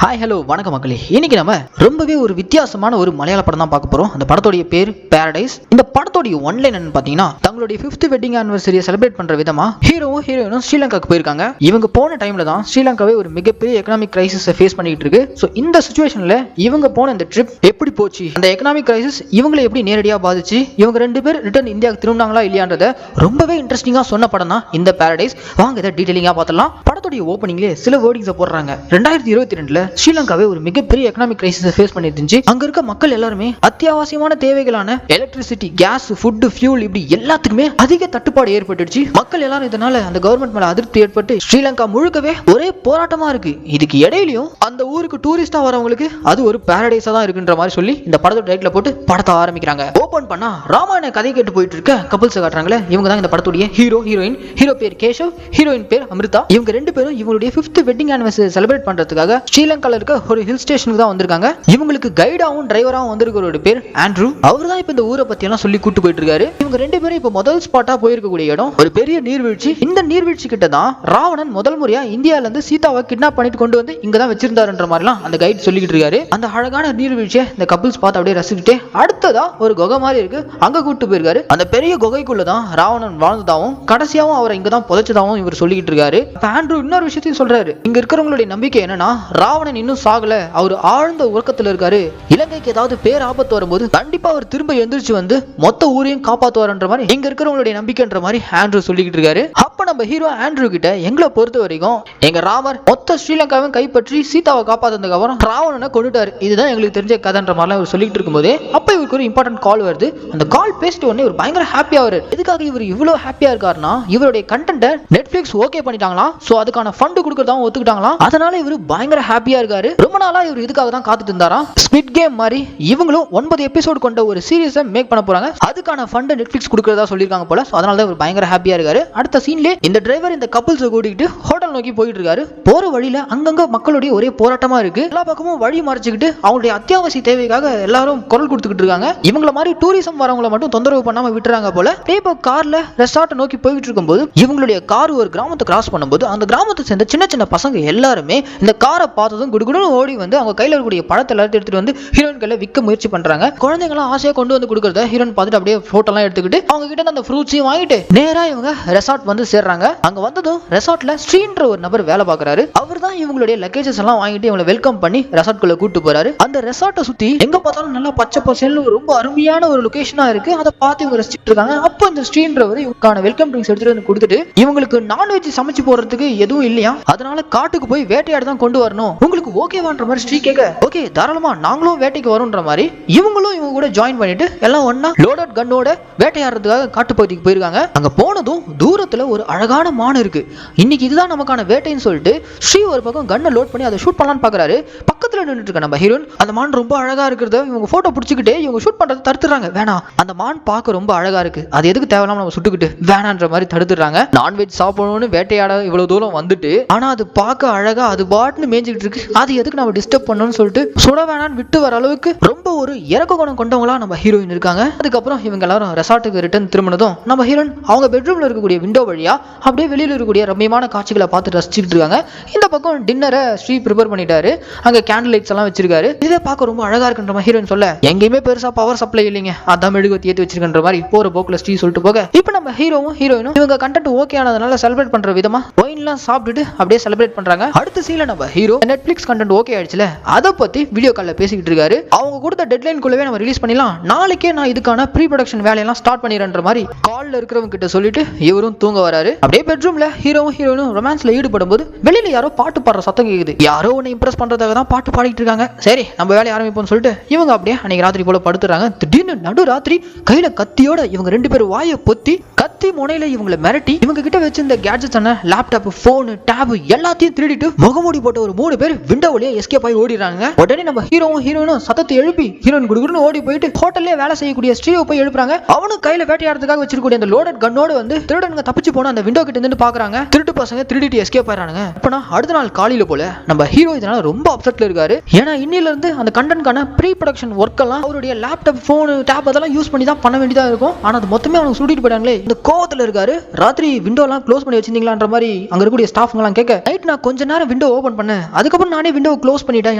Hi hello வணக்கம் மக்களே. இன்னைக்கு நம்ம ரொம்பவே ஒரு வித்தியாசமான ஒரு மலையாள படம் தான் பார்க்க போறோம். அந்த படத்தோடைய பேர் பாரடைஸ். இந்த படத்தோடைய ஒன்லைன் என்னன்னு பாத்தீங்கன்னா, தங்களுடைய 5th வெட்டிங் ஆனிவர்சரியை செலிப்ரேட் பண்ற விதமா ஹீரோவும் ஹீரோயினும் ஸ்ரீலங்காக்கு போயிருக்காங்க. இவங்க போன டைம்ல தான் ஸ்ரீலங்காவே ஒரு மிகப்பெரிய எக்கனாமிக் கிரைசிஸ் ஃபேஸ் பண்ணிட்டு இருக்கு. ஸோ இந்த சுச்சுவேஷன்ல இவங்க போன இந்த ட்ரிப் எப்படி போச்சு, அந்த எக்கனாமிக் கிரைசிஸ் இவங்களை எப்படி நேரடியாக பாதிச்சு, இவங்க ரெண்டு பேர் ரிட்டர்ன் இந்தியாவுக்கு திரும்பினாங்களா இல்லையான்றத ரொம்பவே இன்ட்ரெஸ்டிங்கா சொன்ன படம் தான் இந்த பாரடைஸ். வாங்க இதை டீடைலிங்கா பார்த்தலாம். படத்துடைய ஓப்பனிங்ல சில வேர்டிங்ஸை போடுறாங்க. 2022ல ஸ்ரீலங்காவே ஒரு மிகப்பெரிய எக்கனாமிக் கிரைசிஸ் ஃபேஸ் பண்ணிட்டு இருந்துச்சு. அங்க இருக்க மக்கள் எல்லாருமே அத்தியாவசியமான தேவைகளான எலக்ட்ரிசிட்டி, கேஸ், ஃபுட், ஃபியூல் இப்படி எல்லாத்துக்குமே அதிக தட்டுப்பாடு ஏற்பட்டுச்சு. மக்கள் எல்லாரும் இதனால அந்த கவர்மெண்ட் மேல அதிருப்தி ஏற்பட்டு ஸ்ரீலங்கா முழுக்கவே ஒரே போராட்டமா இருக்கு. இதுக்கு இடையிலயும் அந்த ஊருக்கு டூரிஸ்டா வரவங்களுக்கு அது ஒரு பாரடைஸா தான் இருக்குன்ற மாதிரி சொல்லி இந்த படத்தோட டைட்டில போட்டு படத்தை ஆரம்பிக்கிறாங்க. ஓபன் பண்ணா ராமாயண கதை கேட்டு போயிட்டு இருக்க கப்பல்ஸ் காட்டுறாங்களே. இவங்க தான் இந்த படத்துடைய ஹீரோ ஹீரோயின். ஹீரோ பேர் கேஷவ், ஹீரோயின் பேர் அமிர்தா. இவங்க ரெண்டு பேரும் இவங்களுடைய 5th வெட்டிங் ஆனிவர்சரி செலிப்ரேட் பண்றதுக்காக ஸ்ரீலங்கால இருக்க ஒரு ஹில் ஸ்டேஷனுக்கு தான் வந்திருக்காங்க. இவங்களுக்கு கைடாவும் டிரைவராவும் வந்திருக்கிறோட பேர் ஆண்ட்ரூ. அவர் தான் இப்ப இந்த ஊரை பத்தி எல்லாம் சொல்லி கூட்டு போயிட்டு இருக்காரு. இவங்க ரெண்டு பேரும் இப்ப முதல் ஸ்பாட்டா போயிருக்கக்கூடிய இடம் ஒரு பெரிய நீர்வீழ்ச்சி. இந்த நீர்வீழ்ச்சி கிட்ட தான் ராவணன் முதல் முறையா இந்தியால இருந்து சீதாவை கிட்னாப் பண்ணிட்டு கொண்டு வந்து இங்க தான் வச்சிருந்தாருன்ற மாதிரிலாம் அந்த கைட் சொல்லிக்கிட்டு இருக்காரு. அந்த அழகான நீர்வீழ்ச்சியை இந்த கப்பிள்ஸ் பார்த்து அப்படியே ரசிச்சுட்டே அடுத்ததா ஒரு குகை மாதிரி இருக்கு, அங்க கூட்டு போயிருக்காரு. அந்த பெரிய குகைக்குள்ளதான் ராவணன் வாழ்ந்ததாவும் கடைசியாவும் அவரை இங்க தான் புதைச்சதாவும் இவர் சொல்லிக்கிட்டு இருக்காரு. ஆண்ட்ரூ இன்னொரு விஷயத்தையும் சொல்றாரு. இங்க இருக்கிறவங்களுடைய நம்பிக்கை என்னன்னா, ராவணன் இன்னும் சாகல, அவர் ஆழ்ந்த உறக்கத்துல இருக்காரு. இலங்கைக்கு ஏதாவது பேர் ஆபத்து வரும்போது கண்டிப்பா அவர் திரும்ப எந்திரிச்சு வந்து மொத்த ஊரையும் காப்பாத்துவார்ன்ற மாதிரி இங்க இருக்கிறவங்களுடைய நம்பிக்கைன்ற மாதிரி ஆண்ட்ரூ சொல்லிக்கிட்டு இருக்காரு. அப்ப நம்ம ஹீரோ ஆண்ட்ரூ கிட்ட எங்களை பொறுத்த வரைக்கும் எங்க ராமர் மொத்த ஸ்ரீலங்காவும் கைப்பற்றி சீதாவை காப்பாத்தினதுக்கு அப்புறம் ராவணனை கொண்டுட்டாரு, இதுதான் எங்களுக்கு தெரிஞ்ச கதைன்ற மாதிரிலாம் இவர் சொல்லிட்டு இருக்கும்போது அப்ப இவருக்கு ஒரு இம்பார்ட்டன்ட் கால் வருது. அந்த கால் பேசிட்டு உடனே ஒரு பயங்கர ஹாப்பியா வருது. எதுக்காக இவர் இவ்வளவு ஹாப்பியா இருக்காருன்னா, இவருடைய கண்டென்ட்டை நெட்ஃபிளிக்ஸ் ஓகே பண்ணிட்டாங்களா, சோ அதுக்கான ஃபண்ட் கொடுக்கறதாவும் ஒத்துக்கிட்டாங்களா. அதனால இவர் பயங்கர ஹாப்பியா இருக்காரு. ரொம்ப நாளா இவர் இதுக்காக தான் காத்துட்டு இருந்தாராம். ஸ்குவிட் கேம் மாதிரி இவங்களும் 9 எபிசோட் கொண்ட ஒரு சீரிஸை மேக் பண்ண போறாங்க. அதுக்கான ஃபண்ட் நெட்ஃபிளிக்ஸ் கொடுக்கறதா சொல்லிருக்காங்க போல. அதனால தான் இவர் பயங்கர ஹாப்பியா இருக்காரு. அடுத்த சீன்ல இந்த டிரைவர் இந்த கப்பிள்ஸை கூட்டிட்டு ஹோட்டல் நோக்கி போயிட்டு இருக்காரு. போற வழியில அங்கங்க மக்களுடைய ஒரே போராட்டமா இருக்கு. எல்லா பக்கமும் வழி மறைச்சுக்கிட்டு அவங்களுடைய அத்தியாவசிய தேவைக்காக எல்லாரும் குரல் கொடுத்துக்கிட்டு இருக்காங்க. இவங்கள மாதிரி டூரிசம் வரவங்களை மட்டும் தொந்தரவு பண்ணாம விட்டுறாங்க போல. இப்போ கார்ல ரெசார்ட் நோக்கி போயிட்டு இருக்கும்போது இவங்களுடைய கார் ஒரு கிராமத்தை கிராஸ் பண்ணும்போது அந்த கிராமத்தை சேர்ந்த சின்ன சின்ன பசங்க எல்லாருமே இந்த காரை பார்த்ததும் குடுகுடுன்னு ஓடி வந்து அவங்க கையில இருக்கக்கூடிய பழத்தை எல்லாத்தையும் எடுத்துட்டு வந்து ஹீரோயின் கையில விற்க முயற்சி பண்றாங்க. குழந்தைங்களாம் ஆசையா கொண்டு வந்து கொடுக்கறத ஹீரோயின் பார்த்துட்டு அப்படியே போட்டோ எல்லாம் எடுத்துக்கிட்டு அவங்க கிட்ட அந்த ஃப்ரூட்ஸையும் வாங்கிட்டு நேரா இவங்க ரெசார்ட் வந்து சேர்றாங்க. அங்க வந்ததும் ரெசார்ட்ல ஸ்ரீன்ற ஒரு நபர் வேலை பார்க்கறாரு. அவர் தான் இவங்களுடைய லக்கேஜஸ் எல்லாம் வாங்கிட்டு இவங்களை வெல்கம் பண்ணி ரெசார்ட் குள்ள கூட்டு போறாரு. அந்த ரெசார்ட்டை சுத்தி எங்க பார்த்தாலும் நல்லா பச்சை பசேல்னு ரொம்ப அருமையான ஒரு லொகேஷனா இருக்கு. அதை பார்த்து இவங்க ரசிச்சிட்டு இருக்காங்க. அப்போ இந்த ஸ்ரீன்றவர் இவங்களுக்கான வெல்கம் ட்ரிங்க்ஸ் எடுத்துட்டு வந்து கொடுத்துட்டு இவங்களுக்கு நான்வெஜ் சமைச்சு போறதுக்கு எதுவும் இல்லையா, அதனால காட்டுக்கு போய் வேட்டையாட தான் கொண்டு வரணும், உங்களுக்கு ஓகேவான்ற மாதிரி ஸ்ரீ கேட்க ஓகே தாராளமா நாங்களும் வேட்டைக்கு வரோம்ன்ற மாதிரி இவங்களும் இவங்க கூட ஜாயின் பண்ணிட்டு எல்லாம் ஒண்ணா லோடட் கன்னோட வேட்டையாடுறதுக்காக காட்டுப்பகுதிக்கு போயிருக்காங்க. அங்க போனதும் தூரத்துல ஒரு அழகான மான் இருக்கு. இன்னைக்கு இதுதான் நமக்கான வேட்டைன்னு சொல்லிட்டு ஸ்ரீ ஒரு பக்கம் கன்னை லோட் பண்ணி அதை ஷூட் பண்ணலான்னு பாக்குறாரு. பக்கத்துல நின்றுட்டு இருக்க நம்ம ஹீரோயின் அந்த மான் ரொம்ப அழகா இருக்கிறத இவங்க போட்டோ பிடிச்சிக்கிட்டே இவங்க ஷூட் பண்றதை தடுத்துறாங்க. வேணாம், அந்த மான் பார்க்க ரொம்ப அழகா இருக்கு, அது எதுக்கு தேவையில்லாம நம்ம சுட்டுக்கிட்டு வேணான்ற மாதிரி தடுத்துறாங்க. நான்வெஜ் சாப்பிடணும்னு வேட்டையாட இவ்வளவு தூரம் வந்துட்டு ஆனா அது பார்க்க அழகா அது பாட்டுன்னு மேய்ஞ்சிட்டு இருக்கு, அது எதுக்கு நம்ம டிஸ்டர்ப் பண்ணணும்னு சொல்லிட்டு சுட வேணான்னு விட்டு வர அளவுக்கு ரொம்ப ஒரு இறக்க குணம் கொண்டவங்களா நம்ம ஹீரோயின் இருக்காங்க. அதுக்கப்புறம் இவங்க எல்லாரும் ரெசார்ட்டுக்கு ரிட்டர்ன் திரும்பினதும் நம்ம ஹீரோயின் அவங்க பெட்ரூம்ல இருக்கக்கூடிய விண்டோ வழியா அப்படியே வெளியில இருக்கக்கூடிய ரம்மியமான காட்சிகளை பார்த்து ரசிச்சுட்டு இருக்காங்க. இந்த பக்கம் டின்னரை ஸ்ரீ ப்ரிப்பேர் பண்ணிட்டாரு. அங்க கேண்டில் லைட்ஸ் எல்லாம் வச்சிருக்காரு. இதை பார்க்க ரொம்ப அழகா இருக்குன்ற மாதிரி ஹீரோயின் சொல்ல எங்கேயுமே பெருசா பவர் சப்ளை இல்லைங்க, அதான் மெழுகுவர்த்தி ஏத்தி வச்சிருக்கின்ற மாதிரி போற போக்குல ஸ்ரீ சொல்லிட்டு போக இப்ப நம்ம ஹீரோவும் ஹீரோயினும் இவங்க கண்டென்ட் ஓகே ஆனதுனால செலிப்ரேட் பண்ற விதமா ஒயின்லாம் சாப்பிட்டுட்டு அப்படியே செலிப்ரேட் பண்றாங்க. அடுத்த சீன்ல நம்ம ஹீரோ நெட்ஃபிளிக்ஸ் கண்டென்ட் ஓகே ஆயிடுச்சுல, அதை பத்தி வீடியோ கால்ல பேசிக்கிட்டு இருக்காரு. அவங்க கொடுத்த டெட்லைன் குள்ளவே நம்ம ரிலீஸ் பண்ணிடலாம், நாளைக்கே நான் இதுக்கான ப்ரீ ப்ரொடக்ஷன் வேலையெல்லாம் ஸ்டார்ட் பண்ணிடுறேன்ற மாதிரி கால்ல இருக்கிறவங்க கிட்ட சொல்லிட்டு இவரும் தூங்க வராரு. அப்படியே பெட்ரூம்ல ஹீரோவும் ஹீரோயினும் ரொமான்ஸ்ல ஈடுபடும் போது வெளியில யாரோ பாட்டு பாடுற சத்தம் கேக்குது. யாரோ ஒன்னு இம்ப்ரெஸ் பண்றதுக்காக தான் பாட்டு பாடிட்டு இருக்காங்க. சரி நம்ம வேலையை ஆரம்பிப்போம்னு சொல்லிட்டு இவங்க அப்படியே அன்னைக்கு ராத்திரி போல படுத்துறாங்க. திடீர்னு நடு ராத்திரி கையில கத்தியோட இவங்க ரெண்டு பேரும் வாயை பொத்தி கத்தி முனையில இவங்களை மிரட்டி இவங்க கிட்ட வச்சிருந்த கேட்ஜெட்ஸ் லேப்டாப், போன், டேப் எல்லாத்தையும் திருடிட்டு முகமூடி போட்ட ஒரு 3 பேர் விண்டோ வழியா எஸ்கேப் ஆகி ஓடிறாங்க. உடனே நம்ம ஹீரோவும் ஹீரோயினும் சத்தத்தை எழுப்பி ஹீரோயின் குடுகுடுன்னு ஓடி போயிட்டு ஹோட்டல்லே வேலை செய்யக்கூடிய ஸ்ரீவை போய் எழுப்புறாங்க. அவனும் கையில வேட்டையாடுறதுக்காக வச்சிருக்கக்கூடிய அந்த லோடட் கன்னோட வந்து திருடனுங்க தப்பிச்சு போன அந்த விண்டோ கிட்ட இருந்து பாக்குறாங்க. திருட்டு பசங்க திருடிட்டு எஸ்கேப் ஆயிரானுங்க. அப்பனா அடுத்த நாள் காலையில போல நம்ம ஹீரோ இதனால ரொம்ப அப்செட்ல இருக்காரு. இருக்காரு. ஏன்னா இன்னில இருந்து அந்த கண்டென்ட்கான ப்ரீ ப்ரொடக்ஷன் ஒர்க் எல்லாம் அவருடைய லேப்டாப், போன், டேப் அதெல்லாம் யூஸ் பண்ணி தான் பண்ண வேண்டியதா இருக்கும். ஆனா அது மொத்தமே அவங்க சுட்டிட்டு போயிட்டாங்களே. இந்த கோவத்துல இருக்காரு. ராத்திரி விண்டோ எல்லாம் க்ளோஸ் பண்ணி வச்சிருந்தீங்களான்ற மாதிரி அங்க இருக்கக்கூடிய ஸ்டாஃப்ங்க எல்லாம் கேட்க, நைட் நான் கொஞ்ச நேரம் விண்டோ ஓபன் பண்ணேன், அதுக்கப்புறம் நானே விண்டோ க்ளோஸ் பண்ணிட்டேன்,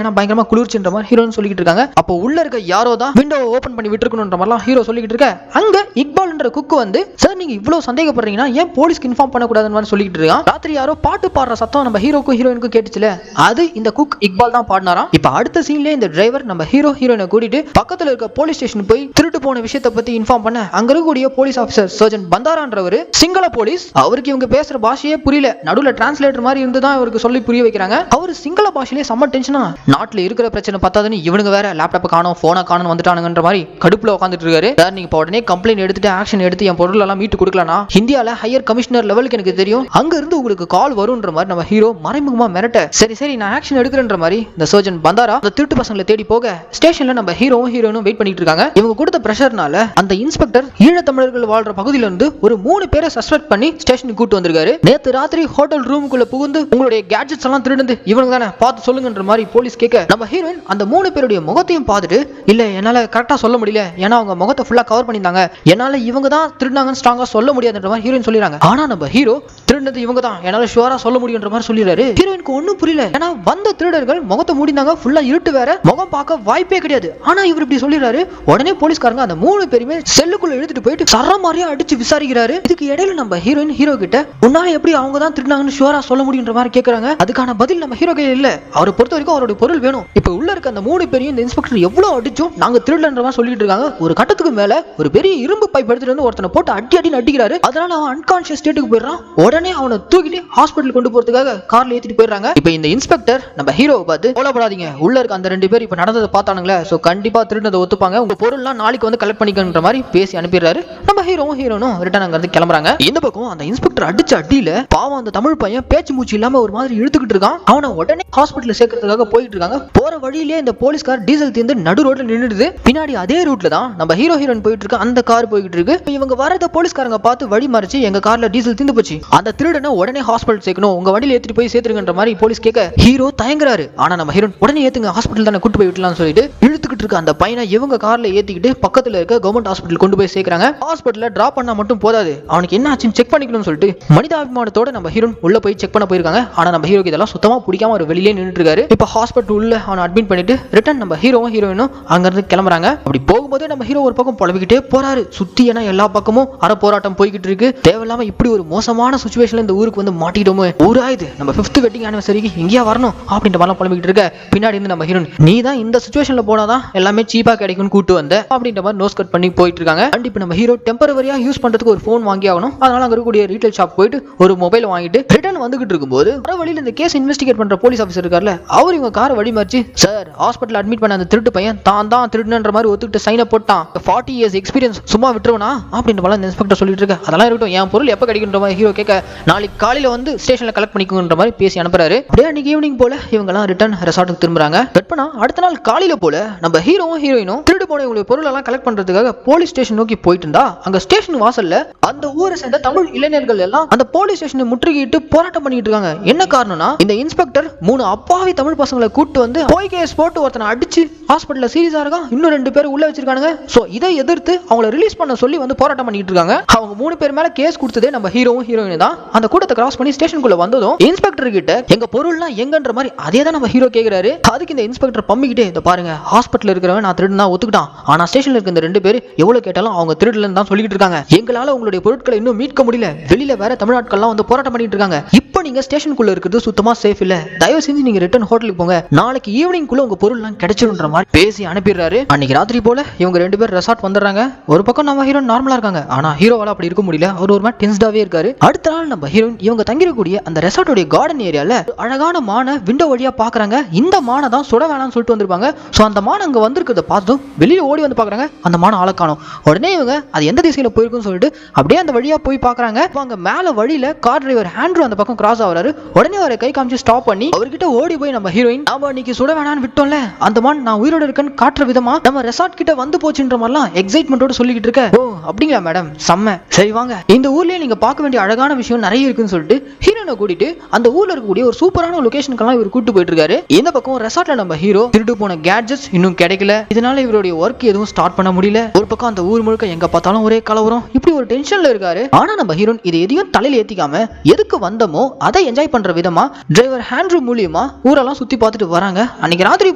ஏன்னா பயங்கரமா குளிர்ச்சின்ற மாதிரி ஹீரோன்னு சொல்லிட்டு இருக்காங்க. அப்போ உள்ள இருக்க யாரோ தான் விண்டோ ஓபன் பண்ணி விட்டுருக்கணும்ன்ற மாதிரிலாம் ஹீரோ சொல்லிட்டு இருக்க, அங்க இக்பால்ன்ற குக்கு வந்து, சார் நீங்க இவ்வளவு சந்தேகப்படுறீங்கன்னா ஏன் போலீஸ்க்கு இன்ஃபார்ம் பண்ணக்கூடாதுன்னு சொல்லிட்டு இருக்கான். ராத்திரி யாரோ பாட்டு பாடுற சத்தம் நம்ம ஹீரோக்கும் ஹீரோயினுக்கும் கேட்டுச்சுல, அது இந்த குக் இக்பால் தான் பாடினாராம். இப்ப அடுத்த சீன்லயே இந்த டிரைவர் நம்ம ஹீரோ ஹீரோயினை கூட்டிட்டு பக்கத்துல இருக்க போலீஸ் ஸ்டேஷன் போய் திருட்டு போன விஷயத்தை பத்தி இன்ஃபார்ம் பண்ண, அங்க இருக்கக்கூடிய போலீஸ் ஆபீசர் சர்ஜன் பந்தாரான்றவர் சிங்கள போலீஸ், அவருக்கு இவங்க பேசுற பாஷையே புரியல, நடுவுல டிரான்ஸ்லேட்டர் மாதிரி இருந்து தான் இவருக்கு சொல்லி புரிய வைக்கிறாங்க. அவர் சிங்கள பாஷையிலே செம்ம டென்ஷனா, நாட்டுல இருக்கிற பிரச்சனை பத்தாதுன்னு இவனுங்க வேற லேப்டாப் காணோம், போனை காணோம் வந்துட்டானுங்கன்ற மாதிரி கடுப்புல உட்காந்துட்டு இருக்காரு. சார் நீங்க உடனே கம்ப்ளைண்ட் எடுத்துட்டு ஆக்ஷன் எடுத்து என் பொருள் எல்லாம் மீட்டு கொடுக்கலனா இந்தியால ஹையர் கமிஷனர் லெவலுக்கு எனக்கு தெரியும், அங்க இருந்து உங்களுக்கு கால் வரும்ன்ற மாதிரி நம்ம ஹீரோ மறைமுகமா மிரட்ட, சரி சரி நான் ஆக்ஷன் எடுக்கிறேன்ற மாதிரி இந்த சர்ஜன் பந்தாரா அந்த திருட்டு பசங்களை தேடி போக, ஸ்டேஷன்ல நம்ம ஹீரோவும் ஹீரோனும் வெயிட் பண்ணிட்டு இருக்காங்க. இவங்க கொடுத்த பிரஷர்னால அந்த இன்ஸ்பெக்டர் ஈழத்தமிழர்கள் வாழ்ற பகுதியில இருந்து ஒரு 3 பேரை சஸ்பெக்ட் பண்ணி ஸ்டேஷனுக்கு கூட்டு வந்திருக்காரு. நேத்து ராத்திரி ஹோட்டல் ரூமுக்குள்ள புகுந்து உங்களுடைய கேட்ஜெட்ஸ் எல்லாம் திருடுந்து இவங்க தானே பார்த்து சொல்லுங்கன்ற மாதிரி போலீஸ் கேட்க, நம்ம ஹீரோயின் அந்த 3 பேருடைய முகத்தையும் பார்த்துட்டு, இல்ல என்னால கரெக்டா சொல்ல முடியல, ஏன்னா அவங்க முகத்தை ஃபுல்லா கவர் பண்ணிருந்தாங்க, என்னால இவங்க தான் திருடுனாங்கன்னு ஸ்ட்ராங்கா சொல்ல முடியாதுன்ற மாதிரி ஹீரோயின் சொல்லிடுறாங்க. ஆனா நம்ம ஹீரோ திருடுனது இவங்க தான், என்னால ஷுவரா சொல்ல முடியும்ன்ற மாதிரி சொல்லிடுறாரு. ஹீரோயினுக்கு ஒண்ணும் புரியல, ஏன்னா வந்த திருடர்கள் முகத்தை மூடினாங்க, ஃபுல்லா இருட்டு வேற, முகம் பார்க்க வாய்ப்பே கிடையாது. ஆனா இவர் இப்படி சொல்லிடுறாரு. உடனே போலீஸ்காரங்க அந்த 3 பேருமே செல்லுக்குள்ள இழுத்துட்டு போயிட்டு சரமாரியா அடிச்சு விசாரிக்கிறாரு. இதுக்கு இடையில நம்ம ஹீரோயின் ஹீரோ கிட்ட, உன்னால எப்படி அவங்க தான் திருடுனாங்கன்னு ஷுவரா சொல்ல முடியும்ன்ற மாதிரி கேக்குறாங்க. அதுக்கான பதில் நம்ம ஹீரோ கையில இல்ல, அவரை பொறுத்த வரைக்கும் அவருடைய பொருள் வேணும். இப்ப உள்ள இருக்க அந்த 3 பேரையும் இந்த இன்ஸ்பெக்டர் எவ்வளவு அடிச்சோம் நாங்க திருடன்ற மாதிரி சொல்லிட்டு இருக்காங்க. ஒரு கட்டத்துக்கு மேல ஒரு பெரிய இரும்பு பைப் எடுத்துட்டு வந்து ஒருத்தனை போட்டு அடி அடி அடிக்கிறாரு. அதனால அவன் அன்கான்ஷியஸ் ஸ்டேட்டுக்கு போயிடுறான். உடனே அவனை தூக்கிட்டு ஹாஸ்பிட்டல் கொண்டு போறதுக்காக கார்ல ஏத்திட்டு போயிடுறாங்க. இப்ப இந்த இன்ஸ்பெக்டர் நம்ம ஹீரோவை பார்த்து, கவலைப்படாதீங்க, உள்ள இருக்க அந்த 2 பேர் இப்ப நடந்ததை பார்த்தானுங்களே, சோ கண்டிப்பா திருடனதை ஒத்துப்பாங்க, உங்க பொருள்லாம் நாளைக்கு வந்து கலெக்ட் பண்ணிக்கன்ற மாதிரி பேசி அனுப்பிடுறாரு. நம்ம ஹீரோவும் ஹீரோனும் ரிட்டர்ன் அங்க இருந்து கிளம்புறாங்க. இந்த பக்கம் அந்த இன்ஸ்பெக்டர் அடிச்ச அடியில பாவம் அந்த தமிழ் பையன் பேச்சு மூச்சு இல்லாம ஒரு மாதிரி இழுத்துக்கிட்டு இருக்கான். அவனை உடனே ஹாஸ்பிட்டல் சேர்க்கறதுக்காக போயிட்டு இருக்காங்க. போற வழியிலே இந்த போலீஸ்கார் டீசல் தீர்ந்து நடு ரோட்ல நின்னுடுது. பின்னாடி அதே ரூட்ல தான் நம்ம ஹீரோ ஹீரோயின் போயிட்டு இருக்க அந்த கார் போயிட்டு இருக்கு. இவங்க வரத போலீஸ்காரங்க பார்த்து வழி மறிச்சு, எங்க கார்ல டீசல் தீர்ந்து போச்சு, அந்த திருடனை உடனே ஹாஸ்பிட்டல் சேர்க்கணும், உங்க வண்டியில ஏத்திட்டு போய் சேர்த்துருங்கன்ற மாதிரி போலீஸ் கேட்க, ஹீரோ தயங்குறாரு. ஆனா நம்ம ஹீரோயின் உடனே ஏத்துங்க, ஹாஸ்பிட்டல் தானே கூட்டு போய் விட்டலாம்னு சொல்லிட்டு இழுத்துக்கிட்டு இருக்க அந்த பையனை இவங்க கார்ல ஏத்திக்கிட்டு பக்கத்துல இருக்க கவர்மெண்ட் ஹாஸ்பிட்டல் கொண்டு போய் சேர்க்கறாங்க. ஹாஸ்பிட்டல்ல டிராப் பண்ணா மட்டும் போதாது, அவனுக்கு என்ன ஆச்சுன்னு செக் பண்ணிக்கணும்னு சொல்லிட்டு மனிதாபிமானத்தோட நம்ம ஹீரோயின் உள்ள போய் செக் பண்ண போயிருக்காங்க. ஆனா நம்ம ஹீரோக்கு இதெல்லாம் சுத்தமா பிடிக்காம ஒரு வெளியிலே நின்னுட்டு இருக்காரு. இப்ப ஹாஸ்பிட்டல் உள்ள அவனை அட்மிட் பண்ணிட்டு ரிட்டர்ன் நம்ம ஹீரோவும் ஹீரோயினும் அங்க இருந்து கிளம்புறாங்க. அப்படி போகும்போது நம்ம ஹீரோ ஒரு பக்கம் புலம்பிக்கிட்டே போறாரு. சுத்தி ஏன்னா எல்லா பக்கமும் அற போராட்டம் போய்கிட்டு இருக்கு. தேவையில்லாம இப்படி ஒரு மோசமான சிச்சுவேஷன்ல இந்த ஊருக்கு வந்து மாட்டிட்டோமோ, ஊராயுது நம்ம 5th வெட்டிங் ஆனிவர்சரிக்கு எங்கேயா வரணும் அப்படின்ற மாதிரி புலம்பிக்கிட்டு இருக்க, பின்னாடி இருந்து நம்ம ஹீரோயின், நீ தான் இந்த சிச்சுவேஷன்ல போனாதான் எல்லாமே சீப்பா கிடைக்கும்னு கூட்டு வந்த அப்படின்ற மாதிரி நோஸ் கட் பண்ணி போயிட்டு இருக்காங்க. அண்ட் இப்ப நம்ம ஹீரோ டெம்பரவரியா யூஸ் பண்றதுக்கு ஒரு போன் வாங்கி ஆகணும். அதனால அங்க இருக்கக்கூடிய ரீட்டைல் ஷாப் போயிட்டு ஒரு மொபைல் வாங்கிட்டு ரிட்டர்ன் வந்துகிட்டு இருக்கும்போது வர வழியில இந்த கேஸ் இன்வெஸ்டிகேட் பண்ற போலீஸ் ஆஃபீஸர் இருக்கார்ல, அவர் இவங்க காரை வழி மறிச்சு, சார் ஹாஸ்பிட்டல் அட்மிட் பண்ண அந்த திருட்டு பையன் தான் திருடுன்ற மாதிரி ஒத்துக்கிட்டு சைனை போட்டான், 40 இயர்ஸ் எக்ஸ்பீரியன்ஸ் சும்மா விட்டுருவனா அப்படின்ற மாதிரி அந்த இன்ஸ்பெக்டர் சொல்லிட்டு இருக்க. அதெல்லாம் இருக்கட்டும், என் பொருள் எப்ப கிடைக்குன்ற மாதிரி ஹீரோ கேட்க, நாளைக்கு காலையில வந்து ஸ்டேஷன்ல கலெக்ட் பண்ணிக்கோன்ற மாதிரி பேசி அனுப்புறாரு. அப்படியே அன்னைக்கு ஈவினிங் போல இவங்க எல்லாம் ரிட்டர்ன் ரெசார்ட்டுக்கு திரும்புறாங்க. கட் பண்ணா அடுத்த நாள் காலையில போல நம்ம ஹீரோவும் ஹீரோயினும் திருடு போன இவங்களுடைய பொருள் எல்லாம் கலெக்ட் பண்றதுக்காக போலீஸ் ஸ்டேஷன் நோக்கி போயிட்டு இருந்தா, அங்க ஸ்டேஷன் வாசல்ல அந்த ஊரை சேர்ந்த தமிழ் இளைஞர்கள் எல்லாம் அந்த போலீஸ் ஸ்டேஷனை முற்றுகையிட்டு போராட்டம் பண்ணிட்டு இருக்காங்க. என்ன காரணம்னா, இந்த இன்ஸ்பெக்டர் 3 அப்பாவி தமிழ் பசங்களை கூட்டு வந்து போய் கேஸ் போட்டு ஒருத்தனை அடிச்சு ஹாஸ்பிட்டல்ல சீரியஸா இருக்கான், இன்னும் 2 பேர் உள்ள வச்சிருக்கானுங்க. சோ இதை எதிர்த்து அவங்களை ரிலீஸ் பண்ண சொல்லி வந்து போராட்டம் பண்ணிட்டு இருக்காங்க. அவங்க 3 பேர் மேல கேஸ் கொடுத்ததே நம்ம ஹீரோவும் ஹீரோயின் தான். அந்த கூட்டத்தை கிராஸ் பண்ணி ஸ்டேஷனுக்குள்ள வந்ததும் இன்ஸ்பெக்டர் கிட்ட எங்க பொருள்லாம் எங்கன்ற மாதிரி அதே தான் நம்ம ஹீரோ கேக்குறாரு. அதுக்கு இந்த இன்ஸ்பெக்டர் பம்மிக்கிட்டே, இந்த பாருங்க ஹாஸ்பிட்டல் இருக்கிறவன் நான் திருடுனா ஒத்துக்கிட்டான், ஆனா ஸ்டேஷன்ல இருக்க இந்த 2 பேர் எவ்வளவு கேட்டாலும் அவங்க திருடலன்னு தான் சொல்லிட்டு இருக்காங்க, எங்களால உங்களுடைய பொருட்களை இன்னும் மீட்க முடியல, வெளியில வேற தமிழ்நாட்கள்லாம் வந்து போராட்டம் பண்ணிட்டு இருக்காங்க, இப்போ நீங்க ஸ்டேஷனுக்குள்ள இருக்கிறது சுத்தமா சேஃப் இல்ல, தயவு செஞ்சு நீங்க ரிட்டர்ன் ஹோட்டலுக்கு போங்க, நாளைக்கு ஈவினிங் குள்ள உங்க பொருள்லாம் கிடைச்சிடும்ன்ற மாதிரி பேசி அனுப்பிடுறாரு. அன்னைக்கு ராத்திரி போல இவங்க 2 பேர் ரெசார்ட் வந்துடுறாங்க. ஒரு பக்கம் நம்ம ஹீரோ நார்மலா இருக்காங்க, ஆனா ஹீரோவால அப்படி இருக்க முடியல, அவர் ஒரு மாதிரி டென்ஸ்டாவே இருக்காரு. அடுத்த நாள் நம்ம ஹீரோயின் இவங்க தங்கிருக்கக்கூடிய அந்த ரெசார்ட்டோட கார்டன் ஏரியால அழகான மானை விண்டோ வழியா பாக்குறாங்க. இந்த மானை தான் சுட வேணாம்னு சொல்லிட்டு வந்திருப்பாங்க. சோ அந்த மான் அங்க வந்திருக்கிறத பார்த்ததும் வெளியே ஓடி வந்து பாக்குறாங்க, அந்த மானை ஆள காணோம். உடனே இவங்க அது எந்த திசையில போயிருக்குன்னு சொல்லிட்டு அப்படியே அந்த வழியா போய் பாக்குறாங்க. அங்க மேல வழியில கார் டிரைவர் ஆண்ட்ரூ அந்த பக்கம் கிராஸ் ஆகுறாரு. உடனே அவரை கை காமிச்சு ஸ்டாப் பண்ணி அவர்கிட்ட ஓடி போய் நம்ம ஹீரோயின், நாம இன்னைக்கு சுட வேணான்னு விட்டோம்ல, அந்த மான் நான் உயிரோட இருக்கேன்னு காட்டுற விதமா நம்ம ரெசார்ட் கிட்ட வந்து போச்சுன்ற மாதிரிலாம் எக்ஸைட்மெண்டோட சொல்லிக்கிட்டு இருக்க. ஓ அப்படிங்களா மேடம், செம்ம, சரி வாங்க, இந்த ஊர்லயே நீங்க பார்க்க வேண்டிய அழகான விஷயம் நிறைய இருக்குன்னு சொல்லிட்டு ஹீரோயின் ஹீரோனை கூட்டிட்டு அந்த ஊர்ல இருக்கக்கூடிய ஒரு சூப்பரான லொகேஷனுக்கெல்லாம் இவர் கூட்டு போயிட்டு இருக்காரு. இந்த பக்கம் ரெசார்ட்ல நம்ம ஹீரோ திருட்டு போன கேட்ஜெட்ஸ் இன்னும் கிடைக்கல. இதனால இவருடைய ஒர்க் எதுவும் ஸ்டார்ட் பண்ண முடியல. ஒரு பக்கம் அந்த ஊர் முழுக்க எங்க பார்த்தாலும் ஒரே கலவரம். இப்படி ஒரு டென்ஷன்ல இருக்காரு. ஆனா நம்ம ஹீரோன் இது எதையும் தலையில ஏத்திக்காம எதுக்கு வந்தமோ அதை என்ஜாய் பண்ற விதமா டிரைவர் ஹேண்ட்ரூ மூலியமா ஊரெல்லாம் சுத்தி பார்த்துட்டு வராங்க. அன்னைக்கு ராத்திரி